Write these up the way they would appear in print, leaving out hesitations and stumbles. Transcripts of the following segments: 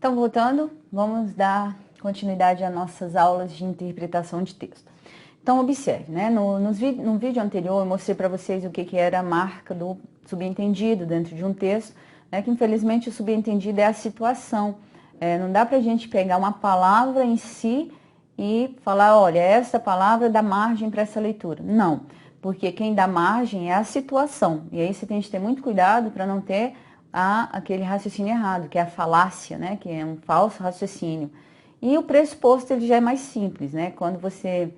Então, voltando, vamos dar continuidade às nossas aulas de interpretação de texto. Então, observe, né? No vídeo anterior, eu mostrei para vocês o que era a marca do subentendido dentro de um texto, né? Que infelizmente o subentendido é a situação. Não dá para a gente pegar uma palavra em si e falar, olha, essa palavra dá margem para essa leitura. Não, porque quem dá margem é a situação. E aí você tem que ter muito cuidado para não ter aquele raciocínio errado, que é a falácia, né? Que é um falso raciocínio. E o pressuposto ele já é mais simples, né? Quando você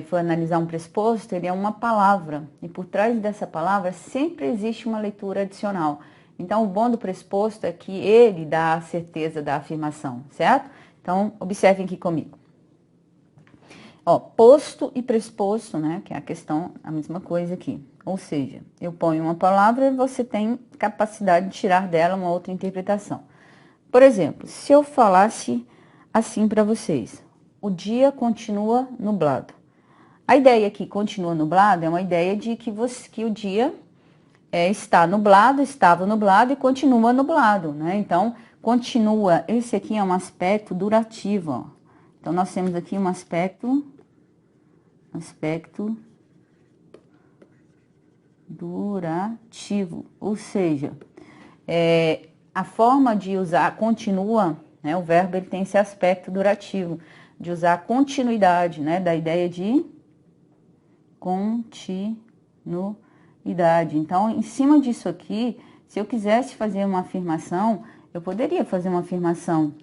for analisar um pressuposto, ele é uma palavra. E por trás dessa palavra sempre existe uma leitura adicional. Então, o bom do pressuposto é que ele dá a certeza da afirmação, certo? Então, observem aqui comigo. Ó, posto e pressuposto, né? Que é a questão, a mesma coisa aqui. Ou seja, eu ponho uma palavra e você tem capacidade de tirar dela uma outra interpretação. Por exemplo, se eu falasse assim para vocês, o dia continua nublado. A ideia aqui, continua nublado, é uma ideia de que o dia está nublado, estava nublado e continua nublado, né? Então, continua, esse aqui é um aspecto durativo, ó. Então, nós temos aqui um aspecto durativo, ou seja, a forma de usar continua, né? O verbo ele tem esse aspecto durativo, de usar a continuidade, né? Da ideia de continuidade. Então, em cima disso aqui, se eu quisesse fazer uma afirmação, eu poderia fazer uma afirmação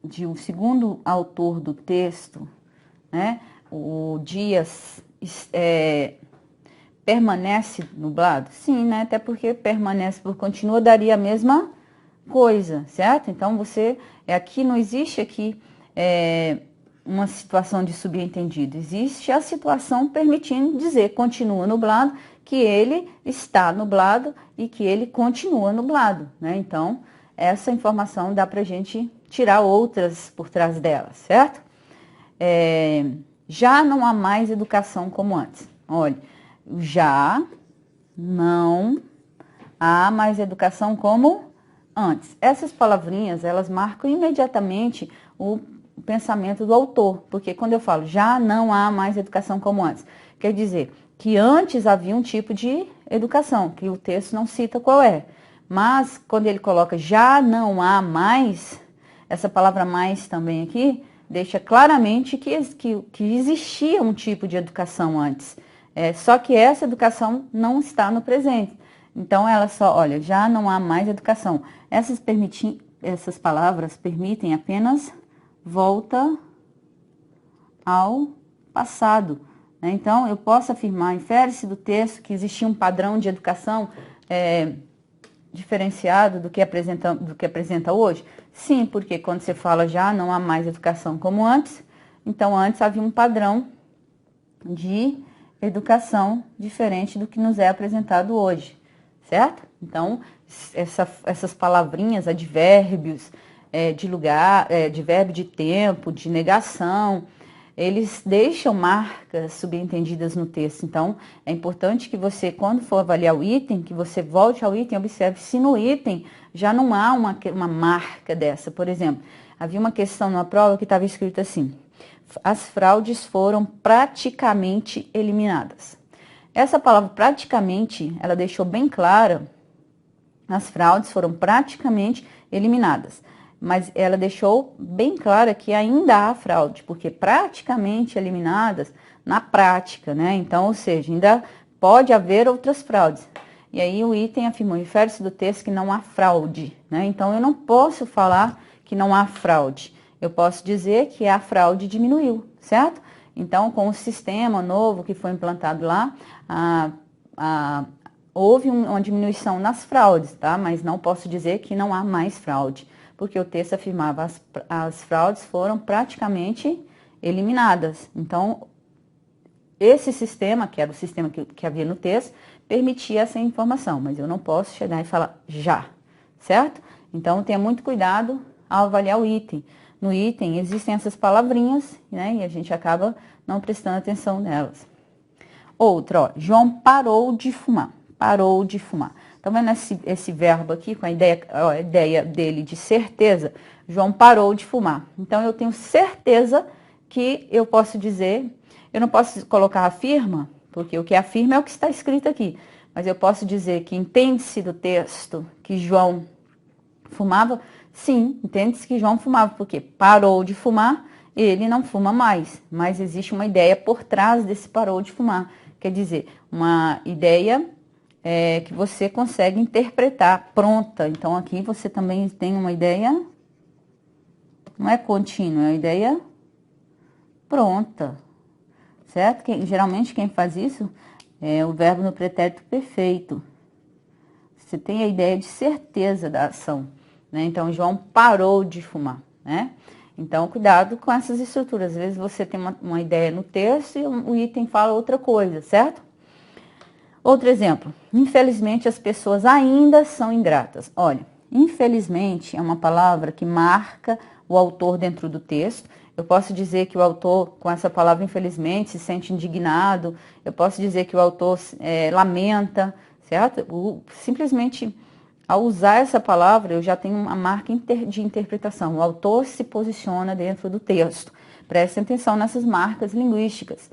de um segundo autor do texto, né? O dia permanece nublado? Sim, né? Até porque permanece por continua daria a mesma coisa, certo? Então, aqui não existe aqui uma situação de subentendido. Existe a situação permitindo dizer continua nublado, que ele está nublado e que ele continua nublado, né? Então, essa informação dá pra gente tirar outras por trás dela, certo? Já não há mais educação como antes. Olha, já não há mais educação como antes. Essas palavrinhas, elas marcam imediatamente o pensamento do autor, porque quando eu falo já não há mais educação como antes, quer dizer que antes havia um tipo de educação, que o texto não cita qual é. Mas quando ele coloca já não há mais, essa palavra mais também aqui, deixa claramente que existia um tipo de educação antes. Só que essa educação não está no presente. Então, ela só, olha, já não há mais educação. Essas palavras permitem apenas volta ao passado, né? Então, eu posso afirmar, infere-se do texto que existia um padrão de educação diferenciado do que apresenta hoje? Sim, porque quando você fala já não há mais educação como antes, então antes havia um padrão de educação diferente do que nos é apresentado hoje, certo? Então, essas palavrinhas, advérbios de lugar, advérbio de tempo, de negação, eles deixam marcas subentendidas no texto. Então, é importante que você, quando for avaliar o item, que você volte ao item e observe se no item já não há uma marca dessa. Por exemplo, havia uma questão na prova que estava escrito assim: as fraudes foram praticamente eliminadas. Essa palavra praticamente, ela deixou bem clara, as fraudes foram praticamente eliminadas. Mas ela deixou bem clara que ainda há fraude, porque praticamente eliminadas na prática, né? Então, ou seja, ainda pode haver outras fraudes. E aí o item afirmou, refere-se do texto que não há fraude, né? Então, eu não posso falar que não há fraude. Eu posso dizer que a fraude diminuiu, certo? Então, com o sistema novo que foi implantado lá, houve uma diminuição nas fraudes, tá? Mas não posso dizer que não há mais fraude, porque o texto afirmava as fraudes foram praticamente eliminadas. Então, esse sistema, que era o sistema que havia no texto, permitia essa informação, mas eu não posso chegar e falar já, certo? Então, tenha muito cuidado ao avaliar o item. No item existem essas palavrinhas, né? E a gente acaba não prestando atenção nelas. Outra, ó, João parou de fumar. Parou de fumar. Tá vendo esse verbo aqui, com a ideia dele de certeza? João parou de fumar. Então, eu tenho certeza que eu posso dizer, eu não posso colocar afirma, porque o que afirma é o que está escrito aqui. Mas eu posso dizer que entende-se do texto que João fumava? Sim, entende-se que João fumava, porque parou de fumar, ele não fuma mais. Mas existe uma ideia por trás desse parou de fumar. Quer dizer, uma ideia que você consegue interpretar pronta. Então, aqui você também tem uma ideia, não é contínua, é uma ideia pronta, certo? Geralmente quem faz isso é o verbo no pretérito perfeito. Você tem a ideia de certeza da ação, né? Então, João parou de fumar, né? Então, cuidado com essas estruturas. Às vezes você tem uma ideia no texto e o item fala outra coisa, certo? Outro exemplo. Infelizmente, as pessoas ainda são ingratas. Olha, infelizmente é uma palavra que marca o autor dentro do texto. Eu posso dizer que o autor, com essa palavra infelizmente, se sente indignado. Eu posso dizer que o autor lamenta, certo? Simplesmente, ao usar essa palavra, eu já tenho uma marca de interpretação. O autor se posiciona dentro do texto. Prestem atenção nessas marcas linguísticas.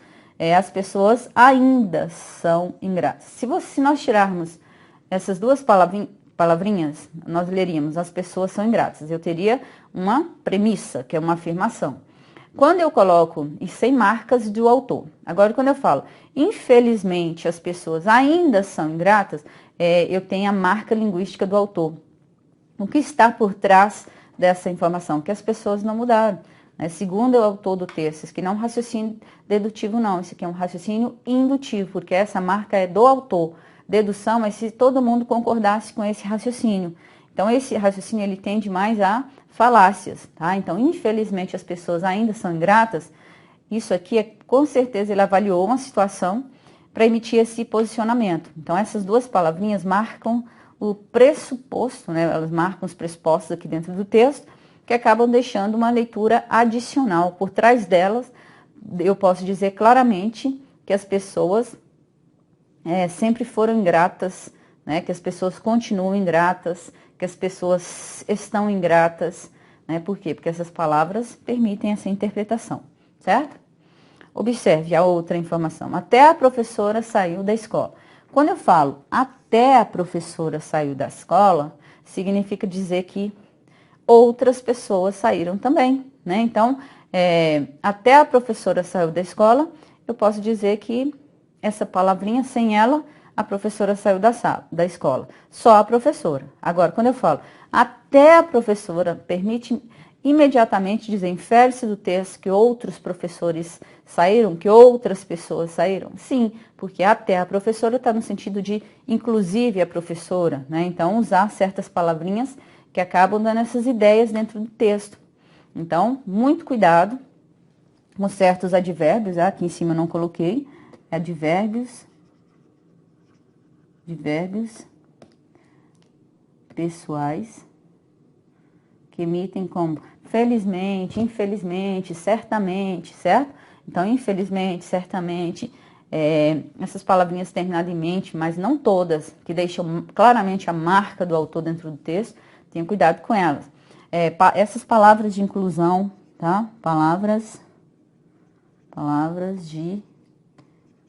As pessoas ainda são ingratas. Se nós tirarmos essas duas palavrinhas, nós leríamos as pessoas são ingratas. Eu teria uma premissa, que é uma afirmação. Quando eu coloco, e sem marcas do autor. Agora, quando eu falo, infelizmente, as pessoas ainda são ingratas, eu tenho a marca linguística do autor. O que está por trás dessa informação? Que as pessoas não mudaram. Segundo o autor do texto, isso aqui não é um raciocínio dedutivo, não. Isso aqui é um raciocínio indutivo, porque essa marca é do autor. Dedução é se todo mundo concordasse com esse raciocínio. Então, esse raciocínio, ele tende mais a falácias, tá? Então, infelizmente, as pessoas ainda são ingratas. Isso aqui, com certeza, ele avaliou uma situação para emitir esse posicionamento. Então, essas duas palavrinhas marcam o pressuposto, né? Elas marcam os pressupostos aqui dentro do texto, que acabam deixando uma leitura adicional. Por trás delas, eu posso dizer claramente que as pessoas sempre foram ingratas, né? Que as pessoas continuam ingratas, que as pessoas estão ingratas, né? Por quê? Porque essas palavras permitem essa interpretação, certo? Observe a outra informação. Até a professora saiu da escola. Quando eu falo até a professora saiu da escola, significa dizer que outras pessoas saíram também, né? Então, até a professora saiu da escola, eu posso dizer que essa palavrinha, sem ela, a professora saiu da escola. Só a professora. Agora, quando eu falo até a professora, permite imediatamente dizer, infere-se do texto que outros professores saíram, que outras pessoas saíram? Sim, porque até a professora está no sentido de inclusive a professora, né? Então, usar certas palavrinhas que acabam dando essas ideias dentro do texto. Então, muito cuidado com certos advérbios, aqui em cima eu não coloquei, advérbios pessoais, que emitem como felizmente, infelizmente, certamente, certo? Então, infelizmente, certamente, essas palavrinhas terminadas em mente, mas não todas, que deixam claramente a marca do autor dentro do texto, tenha cuidado com elas. Essas palavras de inclusão, tá? Palavras de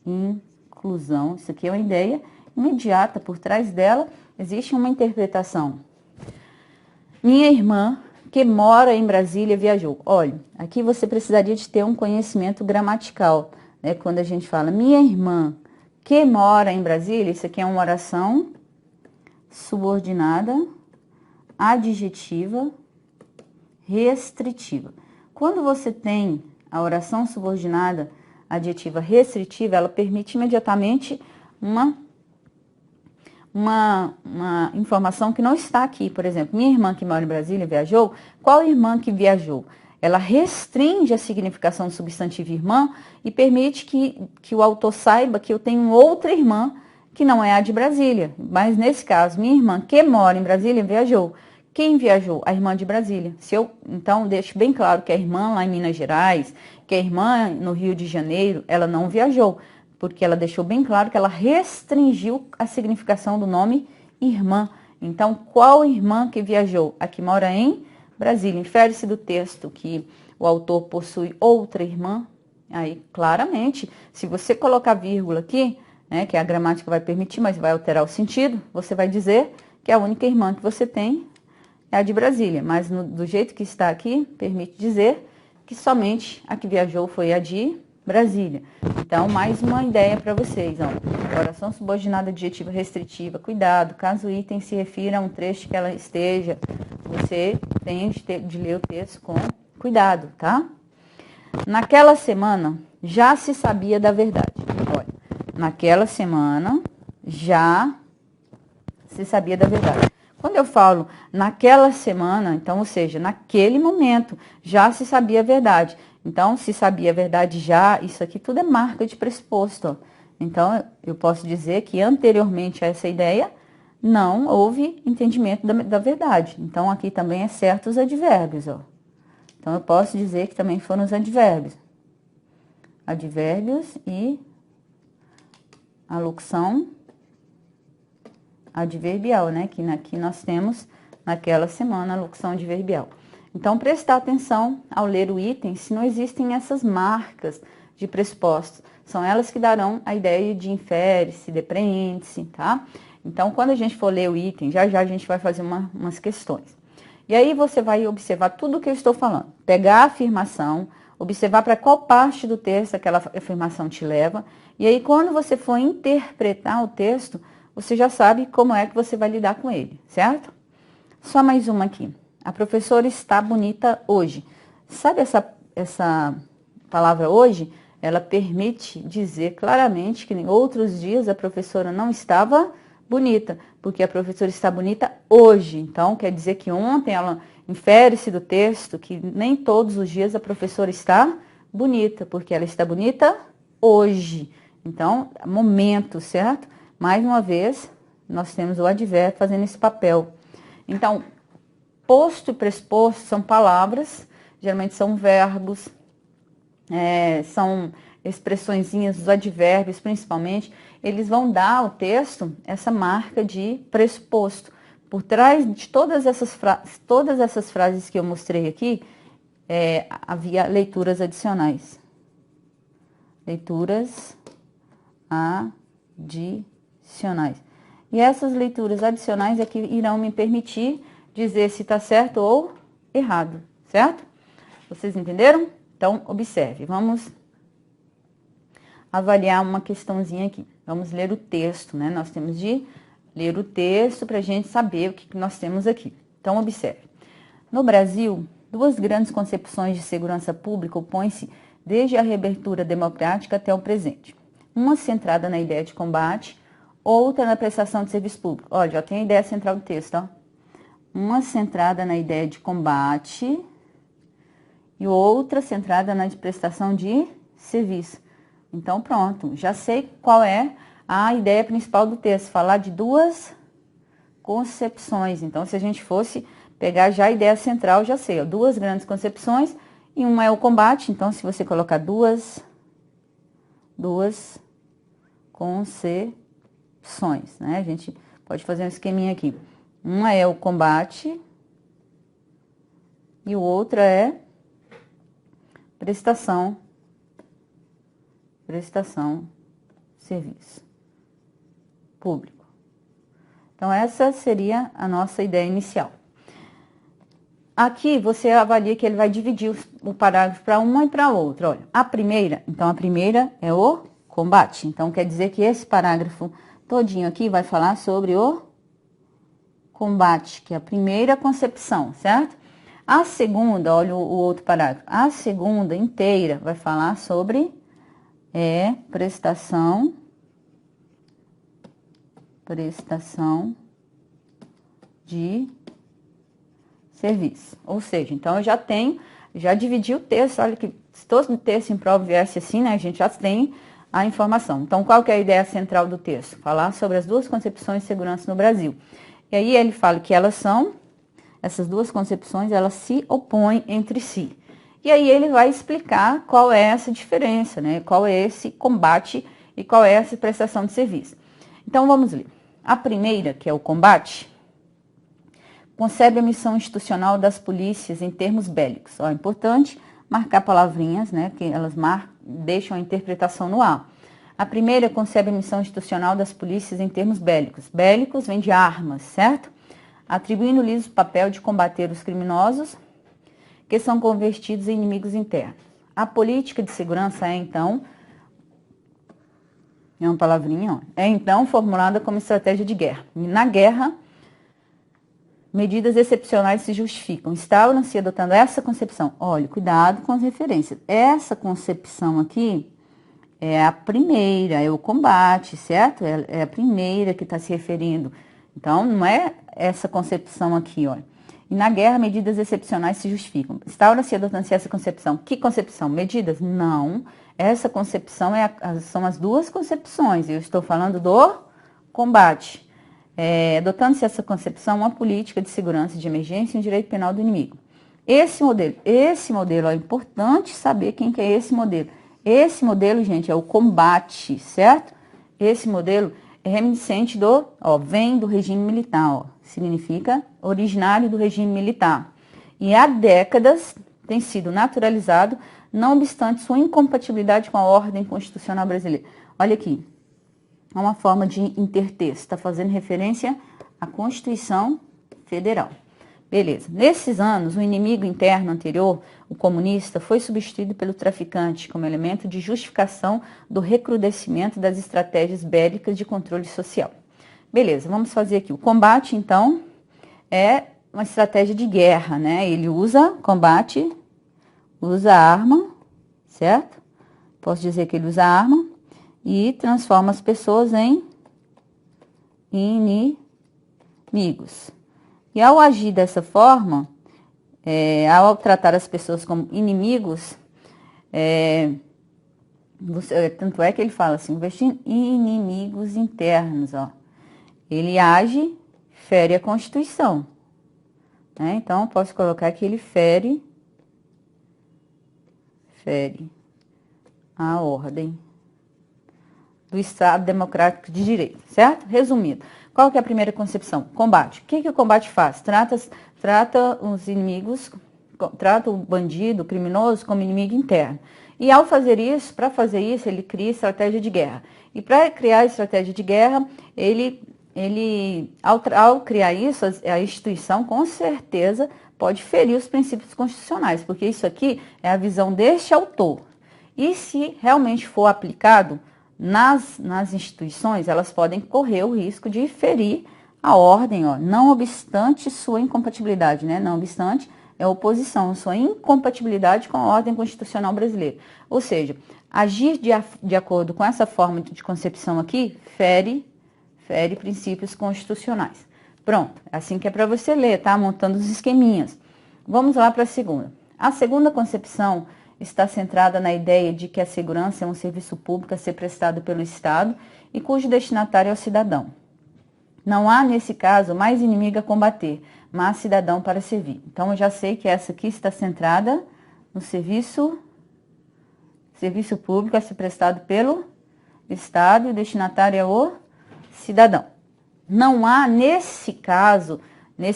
inclusão. Isso aqui é uma ideia imediata. Por trás dela existe uma interpretação. Minha irmã, que mora em Brasília, viajou. Olha, aqui você precisaria de ter um conhecimento gramatical, né? Quando a gente fala minha irmã, que mora em Brasília, isso aqui é uma oração subordinada, adjetiva, restritiva. Quando você tem a oração subordinada, adjetiva, restritiva, ela permite imediatamente uma informação que não está aqui. Por exemplo, minha irmã que mora em Brasília viajou. Qual irmã que viajou? Ela restringe a significação do substantivo irmã e permite que o autor saiba que eu tenho outra irmã que não é a de Brasília. Mas nesse caso, minha irmã que mora em Brasília viajou. Quem viajou? A irmã de Brasília. Então, deixo bem claro que a irmã lá em Minas Gerais, que a irmã no Rio de Janeiro, ela não viajou, porque ela deixou bem claro que ela restringiu a significação do nome irmã. Então, qual irmã que viajou? A que mora em Brasília. Infere-se do texto que o autor possui outra irmã. Aí, claramente, se você colocar vírgula aqui, né, que a gramática vai permitir, mas vai alterar o sentido, você vai dizer que a única irmã que você tem é a de Brasília. Mas do jeito que está aqui, permite dizer que somente a que viajou foi a de Brasília. Então, mais uma ideia para vocês. Ó. Oração subordinada adjetiva restritiva. Cuidado, caso o item se refira a um trecho que ela esteja, você tem de ler o texto com cuidado, tá? Naquela semana, já se sabia da verdade. Olha, naquela semana, já se sabia da verdade. Quando eu falo naquela semana, então, ou seja, naquele momento, já se sabia a verdade. Então, se sabia a verdade já, isso aqui tudo é marca de pressuposto. Então, eu posso dizer que anteriormente a essa ideia, não houve entendimento da verdade. Então, aqui também é certo os advérbios, ó. Então, eu posso dizer que também foram os advérbios. Advérbios e a locução adverbial, né? Que aqui nós temos, naquela semana, a locução adverbial. Então, prestar atenção ao ler o item se não existem essas marcas de pressupostos. São elas que darão a ideia de infere-se, depreende-se, tá? Então, quando a gente for ler o item, já a gente vai fazer umas questões. E aí você vai observar tudo o que eu estou falando. Pegar a afirmação, observar para qual parte do texto aquela afirmação te leva. E aí, quando você for interpretar o texto, você já sabe como é que você vai lidar com ele, certo? Só mais uma aqui. A professora está bonita hoje. Sabe essa palavra hoje? Ela permite dizer claramente que em outros dias a professora não estava bonita, porque a professora está bonita hoje. Então, quer dizer que ontem ela infere-se do texto que nem todos os dias a professora está bonita, porque ela está bonita hoje. Então, momento, certo? Mais uma vez, nós temos o advérbio fazendo esse papel. Então, posto e pressuposto são palavras, geralmente são verbos, são expressõezinhas, os advérbios principalmente, eles vão dar ao texto essa marca de pressuposto. Por trás de todas essas frases que eu mostrei aqui, havia leituras adicionais. Leituras adicionais. E essas leituras adicionais é que irão me permitir dizer se está certo ou errado, certo? Vocês entenderam? Então, observe. Vamos avaliar uma questãozinha aqui. Vamos ler o texto, né? Nós temos de ler o texto para a gente saber o que nós temos aqui. Então, observe. No Brasil, duas grandes concepções de segurança pública opõem-se desde a reabertura democrática até o presente. Uma centrada na ideia de combate, outra na prestação de serviço público. Olha, já tem a ideia central do texto, ó. Uma centrada na ideia de combate e outra centrada na prestação de serviço. Então, pronto, já sei qual é a ideia principal do texto, falar de duas concepções. Então, se a gente fosse pegar já a ideia central, já sei, ó, duas grandes concepções e uma é o combate. Então, se você colocar duas concepções, né? A gente pode fazer um esqueminha aqui. Uma é o combate e o outro é prestação serviço público. Então, essa seria a nossa ideia inicial. Aqui, você avalia que ele vai dividir o parágrafo para uma e para outra. Olha, a primeira é o combate. Então, quer dizer que esse parágrafo todinho aqui vai falar sobre o combate, que é a primeira concepção, certo? A segunda, olha o outro parágrafo. A segunda inteira vai falar sobre prestação de serviço. Ou seja, então eu já dividi o texto, olha que se todo o texto em prova viesse assim, né, a gente já tem a informação. Então, qual que é a ideia central do texto? Falar sobre as duas concepções de segurança no Brasil. E aí ele fala que essas duas concepções, elas se opõem entre si. E aí ele vai explicar qual é essa diferença, né? Qual é esse combate e qual é essa prestação de serviço. Então, vamos ler. A primeira, que é o combate, concebe a missão institucional das polícias em termos bélicos. Ó, é importante marcar palavrinhas, né, que elas deixam a interpretação no ar. A primeira concebe a missão institucional das polícias em termos bélicos. Bélicos vem de armas, certo? Atribuindo-lhes o papel de combater os criminosos que são convertidos em inimigos internos. A política de segurança é então formulada como estratégia de guerra. E na guerra, medidas excepcionais se justificam. Instauram-se adotando essa concepção. Olha, cuidado com as referências. Essa concepção aqui é a primeira, é o combate, certo? É a primeira que está se referindo. Então, não é essa concepção aqui, olha. E na guerra, medidas excepcionais se justificam. Instaura-se adotando-se essa concepção. Que concepção? Medidas? Não. Essa concepção são as duas concepções. Eu estou falando do combate. Adotando-se essa concepção, uma política de segurança e de emergência e um direito penal do inimigo. Esse modelo, é importante saber quem que é esse modelo. Esse modelo, gente, é o combate, certo? Esse modelo é reminiscente vem do regime militar, ó. Significa originário do regime militar. E há décadas tem sido naturalizado, não obstante sua incompatibilidade com a ordem constitucional brasileira. Olha aqui, é uma forma de intertexto, está fazendo referência à Constituição Federal. Beleza. Nesses anos, o inimigo interno anterior, o comunista, foi substituído pelo traficante como elemento de justificação do recrudescimento das estratégias bélicas de controle social. Beleza, vamos fazer aqui. O combate, então, é uma estratégia de guerra, né? Ele combate, usa arma, certo? Posso dizer que ele usa arma e transforma as pessoas em inimigos. E ao agir dessa forma, ao tratar as pessoas como inimigos, tanto é que ele fala assim, investindo em inimigos internos, ó. Ele age, fere a Constituição. Né? Então, posso colocar que ele fere a ordem do Estado Democrático de Direito, certo? Resumindo, qual que é a primeira concepção? Combate. O que o combate faz? Trata os inimigos, trata o bandido, o criminoso como inimigo interno. E ao fazer isso, ele cria estratégia de guerra. E para criar a estratégia de guerra, ao criar isso, a instituição com certeza pode ferir os princípios constitucionais, porque isso aqui é a visão deste autor. E se realmente for aplicado nas instituições, elas podem correr o risco de ferir a ordem, ó, não obstante sua incompatibilidade, né? Não obstante é oposição, sua incompatibilidade com a ordem constitucional brasileira. Ou seja, agir de acordo com essa forma de concepção aqui fere princípios constitucionais. Pronto, é assim que é para você ler, tá? Montando os esqueminhas. Vamos lá para a segunda. A segunda concepção está centrada na ideia de que a segurança é um serviço público a ser prestado pelo Estado e cujo destinatário é o cidadão. Não há, nesse caso, mais inimigo a combater, mas cidadão para servir. Então, eu já sei que essa aqui está centrada no serviço público a ser prestado pelo Estado e o destinatário é o cidadão. Não há, nesse caso, né,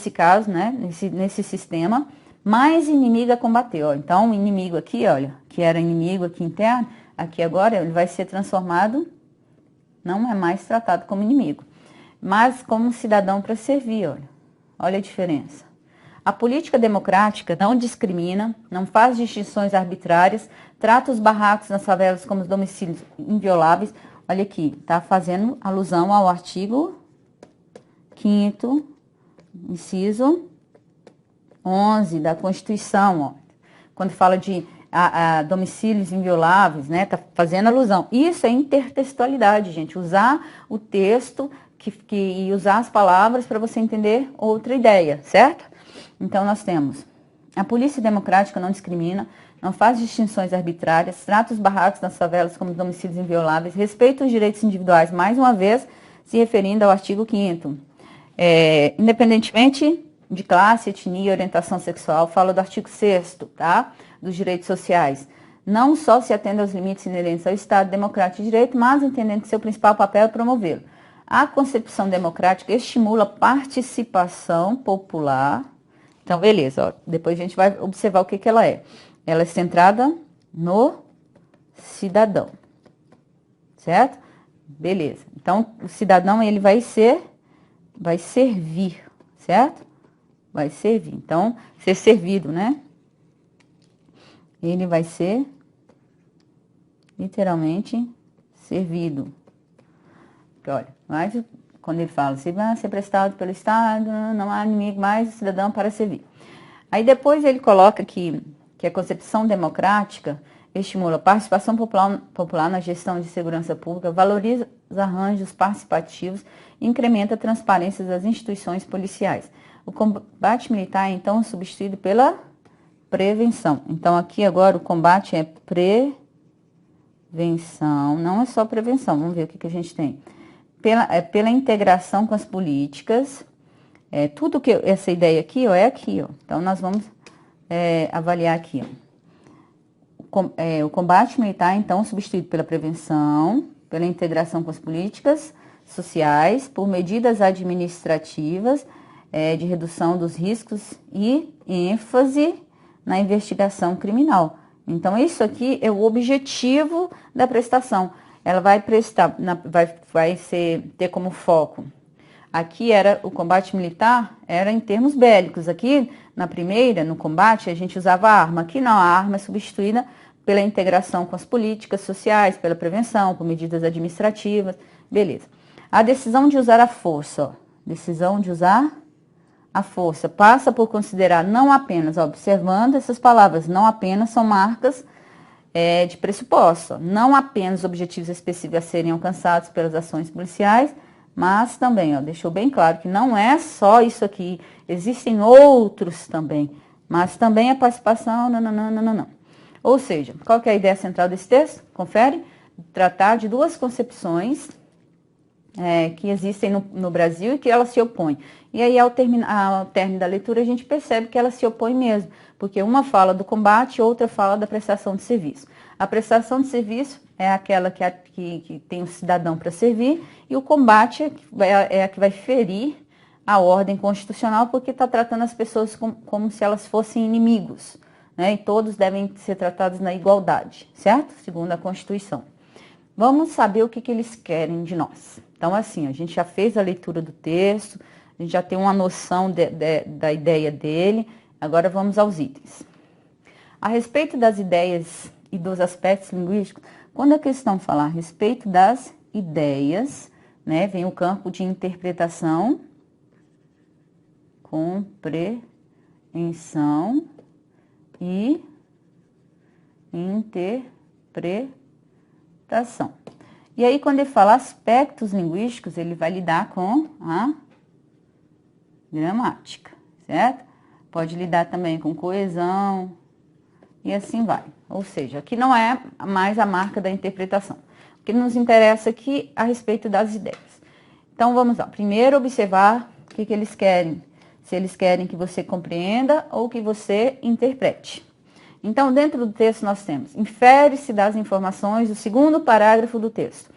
nesse sistema, mais inimigo a combater. Ó. Então, o inimigo aqui, olha, que era inimigo aqui interno, aqui agora ele vai ser transformado, não é mais tratado como inimigo, mas como cidadão para servir, olha. Olha a diferença. A política democrática não discrimina, não faz distinções arbitrárias, trata os barracos nas favelas como os domicílios invioláveis. Olha aqui, está fazendo alusão ao artigo 5º, inciso 11 da Constituição, ó. Quando fala de domicílios invioláveis, né, está fazendo alusão. Isso é intertextualidade, gente, usar o texto e usar as palavras para você entender outra ideia, certo? Então, nós temos a polícia democrática não discrimina, não faz distinções arbitrárias, trata os barracos nas favelas como domicílios invioláveis, respeita os direitos individuais, mais uma vez, se referindo ao artigo 5º. Independentemente de classe, etnia, orientação sexual, fala do artigo 6º, tá? Dos direitos sociais. Não só se atende aos limites inerentes ao Estado democrático de direito, mas entendendo que seu principal papel é promovê-lo. A concepção democrática estimula a participação popular. Então, beleza, ó, depois a gente vai observar o que que ela é. Ela é centrada no cidadão, certo? Beleza. Então, o cidadão, ele vai servir, certo? Vai servir. Então, ser servido, né? Ele vai ser, literalmente, servido. Porque, olha, mas quando ele fala, se vai ser prestado pelo Estado, não há inimigo mais, o cidadão para servir. Aí depois ele coloca que a concepção democrática estimula a participação popular na gestão de segurança pública, valoriza os arranjos participativos e incrementa a transparência das instituições policiais. O combate militar é, então, substituído pela prevenção. Então, aqui agora o combate é prevenção, não é só prevenção, vamos ver o que a gente tem. Pela integração com as políticas, tudo que essa ideia aqui, ó, é aqui, ó. Então, nós vamos avaliar aqui, ó. O combate militar, então, substituído pela prevenção, pela integração com as políticas sociais, por medidas administrativas de redução dos riscos e ênfase na investigação criminal. Então, isso aqui é o objetivo da prestação. Ela vai prestar, ter como foco. Aqui era o combate militar, era em termos bélicos. Aqui, na primeira, no combate, a gente usava a arma. Aqui não, a arma é substituída pela integração com as políticas sociais, pela prevenção, por medidas administrativas, beleza. A decisão de usar a força, ó, decisão de usar a força, passa por considerar não apenas, ó, observando essas palavras, não apenas são marcas de pressuposto, não apenas objetivos específicos a serem alcançados pelas ações policiais, mas também, ó, deixou bem claro que não é só isso aqui, existem outros também, mas também a participação, não. Ou seja, qual que é a ideia central desse texto? Confere? Tratar de duas concepções que existem no Brasil e que elas se opõem. E aí, ao término da leitura, a gente percebe que elas se opõem mesmo, porque uma fala do combate e outra fala da prestação de serviço. A prestação de serviço é aquela que tem o cidadão para servir, e o combate é a que vai ferir a ordem constitucional, porque está tratando as pessoas como se elas fossem inimigos, né? E todos devem ser tratados na igualdade, certo? Segundo a Constituição. Vamos saber o que eles querem de nós. Então, assim, a gente já fez a leitura do texto, a gente já tem uma noção da ideia dele, agora vamos aos itens. A respeito das ideias e dos aspectos linguísticos, quando a questão fala a respeito das ideias, né, vem o campo de interpretação, compreensão e interpretação. E aí, quando ele fala aspectos linguísticos, ele vai lidar com a gramática, certo? Pode lidar também com coesão e assim vai. Ou seja, aqui não é mais a marca da interpretação. O que nos interessa aqui a respeito das ideias. Então, vamos lá. Primeiro, observar o que eles querem. Se eles querem que você compreenda ou que você interprete. Então, dentro do texto nós temos, infere-se das informações do segundo parágrafo do texto.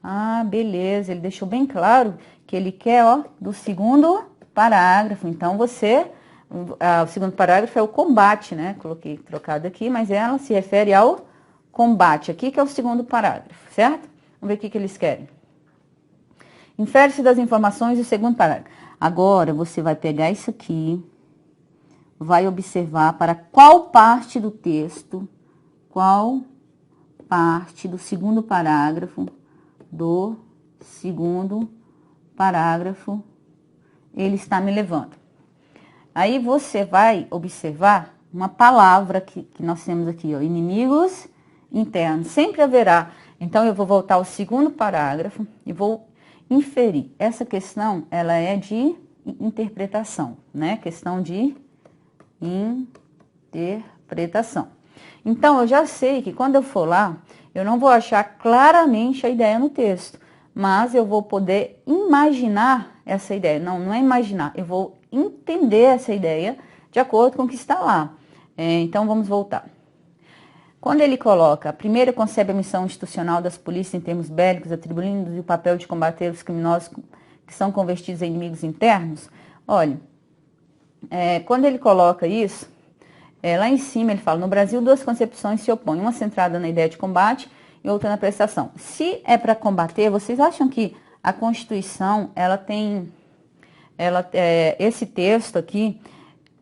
Ah, beleza, ele deixou bem claro que ele quer, ó, do segundo parágrafo. Então, o segundo parágrafo é o combate, né? Coloquei trocado aqui, mas ela se refere ao combate aqui, que é o segundo parágrafo, certo? Vamos ver o que eles querem. Infere-se das informações do segundo parágrafo. Agora, você vai pegar isso aqui, vai observar para qual parte do texto, qual parte do segundo parágrafo, ele está me levando. Aí você vai observar uma palavra que nós temos aqui, ó, inimigos internos, sempre haverá. Então, eu vou voltar ao segundo parágrafo e vou inferir. Essa questão, ela é de interpretação, né? Questão de interpretação. Então, eu já sei que quando eu for lá, eu não vou achar claramente a ideia no texto, mas eu vou poder imaginar essa ideia. Não é imaginar, eu vou entender essa ideia de acordo com o que está lá. Então, vamos voltar. Quando ele coloca, a primeira concebe a missão institucional das polícias em termos bélicos, atribuindo-lhe o papel de combater os criminosos que são convertidos em inimigos internos, olha, quando ele coloca isso, lá em cima ele fala, no Brasil duas concepções se opõem, uma centrada na ideia de combate e outra na prestação. Se é para combater, vocês acham que a Constituição, esse texto aqui,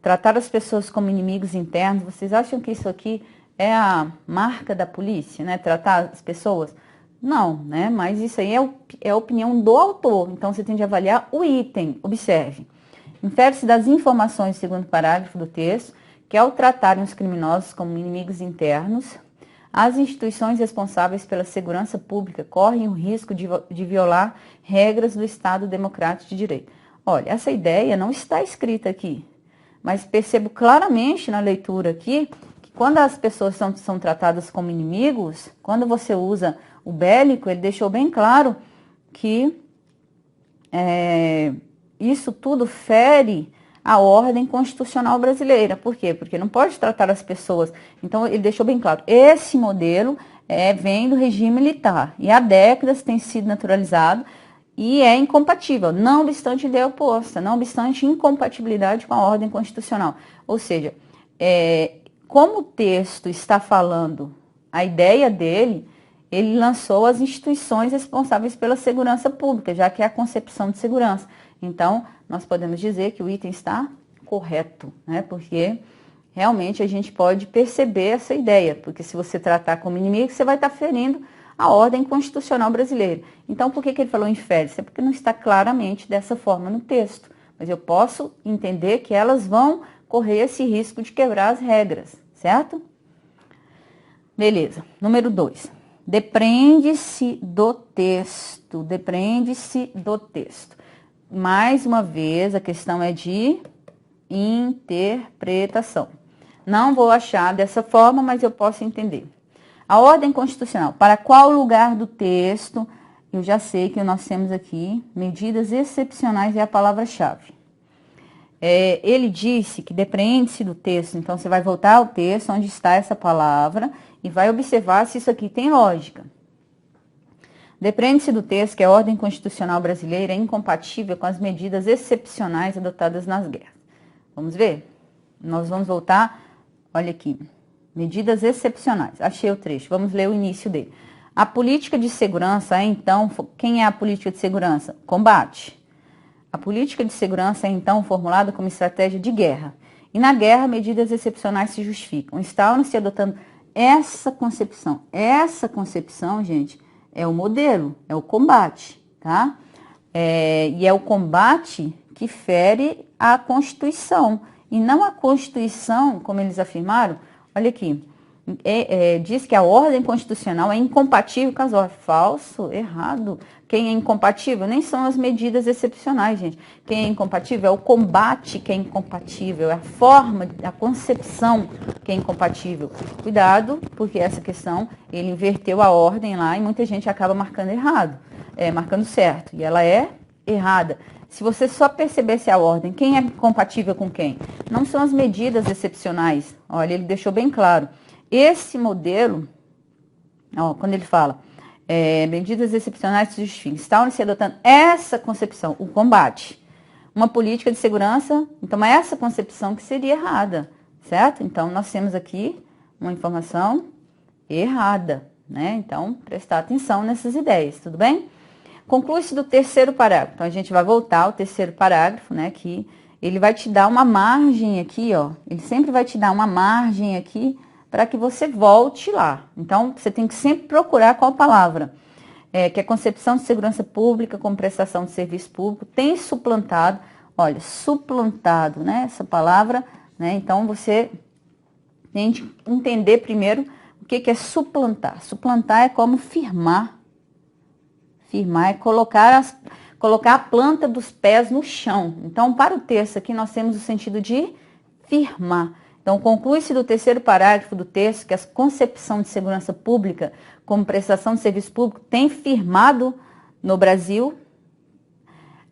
tratar as pessoas como inimigos internos, vocês acham que isso aqui é a marca da polícia, né? Tratar as pessoas? Não, né? Mas isso aí é a opinião do autor. Então, você tem de avaliar o item. Observe. Infere-se das informações do segundo parágrafo do texto que, ao tratarem os criminosos como inimigos internos, as instituições responsáveis pela segurança pública correm o risco de violar regras do Estado Democrático de Direito. Olha, essa ideia não está escrita aqui, mas percebo claramente na leitura aqui que quando as pessoas são tratadas como inimigos, quando você usa o bélico, ele deixou bem claro que isso tudo fere a ordem constitucional brasileira. Por quê? Porque não pode tratar as pessoas. Então, ele deixou bem claro, esse modelo vem do regime militar e há décadas tem sido naturalizado e é incompatível, não obstante ideia oposta, não obstante incompatibilidade com a ordem constitucional. Ou seja, como o texto está falando a ideia dele, ele lançou as instituições responsáveis pela segurança pública, já que é a concepção de segurança. Então, nós podemos dizer que o item está correto, né? Porque realmente a gente pode perceber essa ideia, porque se você tratar como inimigo, você vai estar ferindo a ordem constitucional brasileira. Então, por que ele falou infere-se? É porque não está claramente dessa forma no texto. Mas eu posso entender que elas vão correr esse risco de quebrar as regras, certo? Beleza. Número 2. Depreende-se do texto. Depreende-se do texto. Mais uma vez, a questão é de interpretação. Não vou achar dessa forma, mas eu posso entender. A ordem constitucional, para qual lugar do texto, eu já sei que nós temos aqui, medidas excepcionais é a palavra-chave. Ele disse que depreende-se do texto, então você vai voltar ao texto onde está essa palavra e vai observar se isso aqui tem lógica. Depreende-se do texto que a ordem constitucional brasileira é incompatível com as medidas excepcionais adotadas nas guerras. Vamos ver? Nós vamos voltar, olha aqui. Medidas excepcionais. Achei o trecho. Vamos ler o início dele. A política de segurança é, então... Quem é a política de segurança? Combate. A política de segurança é, então, formulada como estratégia de guerra. E na guerra, medidas excepcionais se justificam. Está-se adotando essa concepção. Essa concepção, gente, é o modelo, é o combate, tá? E é o combate que fere a Constituição. E não a Constituição, como eles afirmaram... Olha aqui, diz que a ordem constitucional é incompatível com as ordens. Falso, errado. Quem é incompatível nem são as medidas excepcionais, gente. Quem é incompatível é o combate que é incompatível, é a forma, a concepção que é incompatível. Cuidado, porque essa questão, ele inverteu a ordem lá e muita gente acaba marcando errado, marcando certo. E ela é errada. Se você só percebesse a ordem, quem é compatível com quem? Não são as medidas excepcionais. Olha, ele deixou bem claro. Esse modelo, quando ele fala, medidas excepcionais se justificam, estão se adotando essa concepção, o combate. Uma política de segurança, então é essa concepção que seria errada, certo? Então, nós temos aqui uma informação errada, né? Então, prestar atenção nessas ideias, tudo bem? Conclui-se do terceiro parágrafo. Então, a gente vai voltar ao terceiro parágrafo, né? Que ele vai te dar uma margem aqui, ó. Ele sempre vai te dar uma margem aqui para que você volte lá. Então, você tem que sempre procurar qual palavra. Que a concepção de segurança pública como prestação de serviço público tem suplantado, olha, suplantado, né? Essa palavra, né? Então, você tem que entender primeiro o que é suplantar. Suplantar é como firmar. Firmar é colocar a planta dos pés no chão. Então, para o texto aqui, nós temos o sentido de firmar. Então, conclui-se do terceiro parágrafo do texto que a concepção de segurança pública como prestação de serviço público tem firmado no Brasil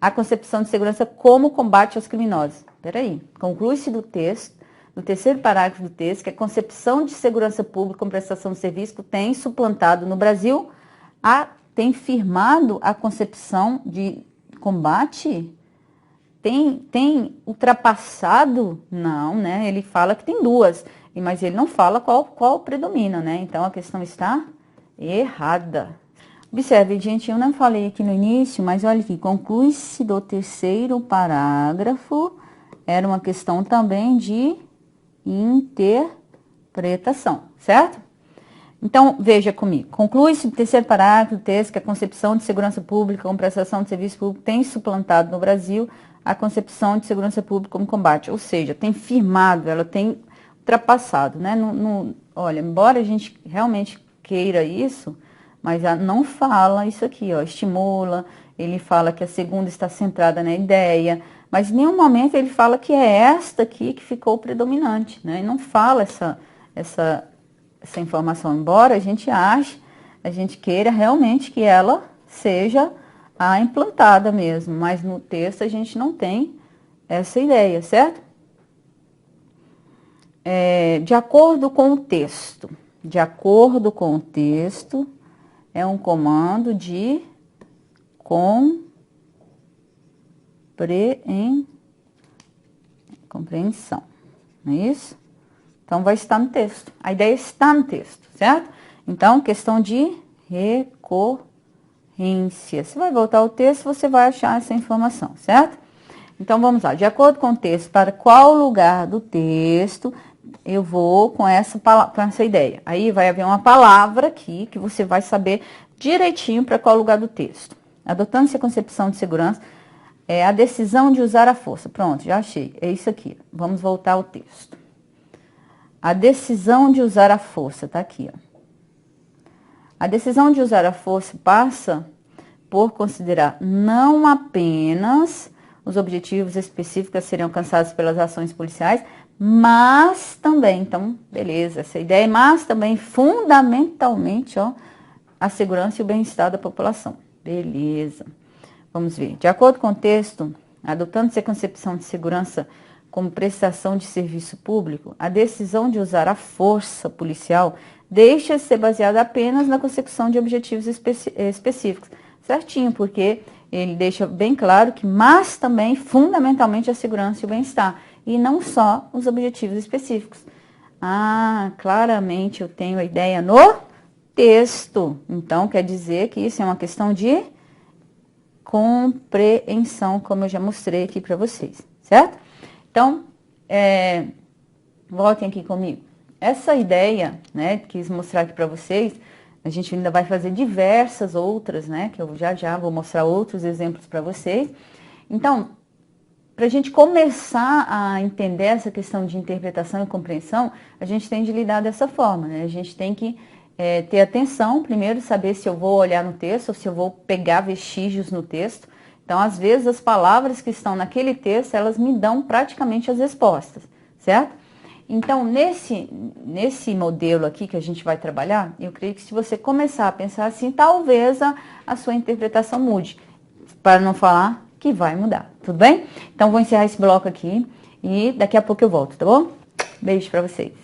a concepção de segurança como combate aos criminosos. Espera aí. Conclui-se do texto no terceiro parágrafo do texto, que a concepção de segurança pública como prestação de serviço tem suplantado no Brasil, tem firmado a concepção de combate? Tem ultrapassado? Não, né? Ele fala que tem duas, mas ele não fala qual predomina, né? Então a questão está errada. Observe, gente, eu não falei aqui no início, mas olha aqui, conclui-se do terceiro parágrafo, era uma questão também de interpretação, certo? Então, veja comigo, conclui-se do terceiro parágrafo do texto que a concepção de segurança pública como prestação de serviço público tem suplantado no Brasil a concepção de segurança pública como combate, ou seja, tem firmado, ela tem ultrapassado, né? Olha, embora a gente realmente queira isso, mas não fala isso aqui, ó, estimula, ele fala que a segunda está centrada na ideia, mas em nenhum momento ele fala que é esta aqui que ficou predominante, né? E não fala essa informação, embora a gente queira realmente que ela seja a implantada mesmo, mas no texto a gente não tem essa ideia, certo? De acordo com o texto, é um comando de compreensão, não é isso? Então, vai estar no texto. A ideia está no texto, certo? Então, questão de recorrência. Você vai voltar ao texto, você vai achar essa informação, certo? Então, vamos lá. De acordo com o texto, para qual lugar do texto eu vou com essa ideia? Aí vai haver uma palavra aqui que você vai saber direitinho para qual lugar do texto. Adotando-se a concepção de segurança, a decisão de usar a força. Pronto, já achei. É isso aqui. Vamos voltar ao texto. A decisão de usar a força, tá aqui, ó. A decisão de usar a força passa por considerar não apenas os objetivos específicos a serem alcançados pelas ações policiais, mas também, então, beleza, essa ideia, mas também fundamentalmente, ó, a segurança e o bem-estar da população. Beleza. Vamos ver. De acordo com o texto, adotando-se a concepção de segurança como prestação de serviço público, a decisão de usar a força policial deixa de ser baseada apenas na consecução de objetivos específicos. Certinho, porque ele deixa bem claro que, mas também, fundamentalmente, a segurança e o bem-estar, e não só os objetivos específicos. Claramente eu tenho a ideia no texto. Então, quer dizer que isso é uma questão de compreensão, como eu já mostrei aqui para vocês, certo? Então, voltem aqui comigo. Essa ideia, né, quis mostrar aqui para vocês, a gente ainda vai fazer diversas outras, né, que eu já vou mostrar outros exemplos para vocês. Então, para a gente começar a entender essa questão de interpretação e compreensão, a gente tem de lidar dessa forma, né? A gente tem que ter atenção, primeiro saber se eu vou olhar no texto ou se eu vou pegar vestígios no texto. Então, às vezes, as palavras que estão naquele texto, elas me dão praticamente as respostas, certo? Então, nesse modelo aqui que a gente vai trabalhar, eu creio que se você começar a pensar assim, talvez a sua interpretação mude, para não falar que vai mudar, tudo bem? Então, vou encerrar esse bloco aqui e daqui a pouco eu volto, tá bom? Beijo para vocês.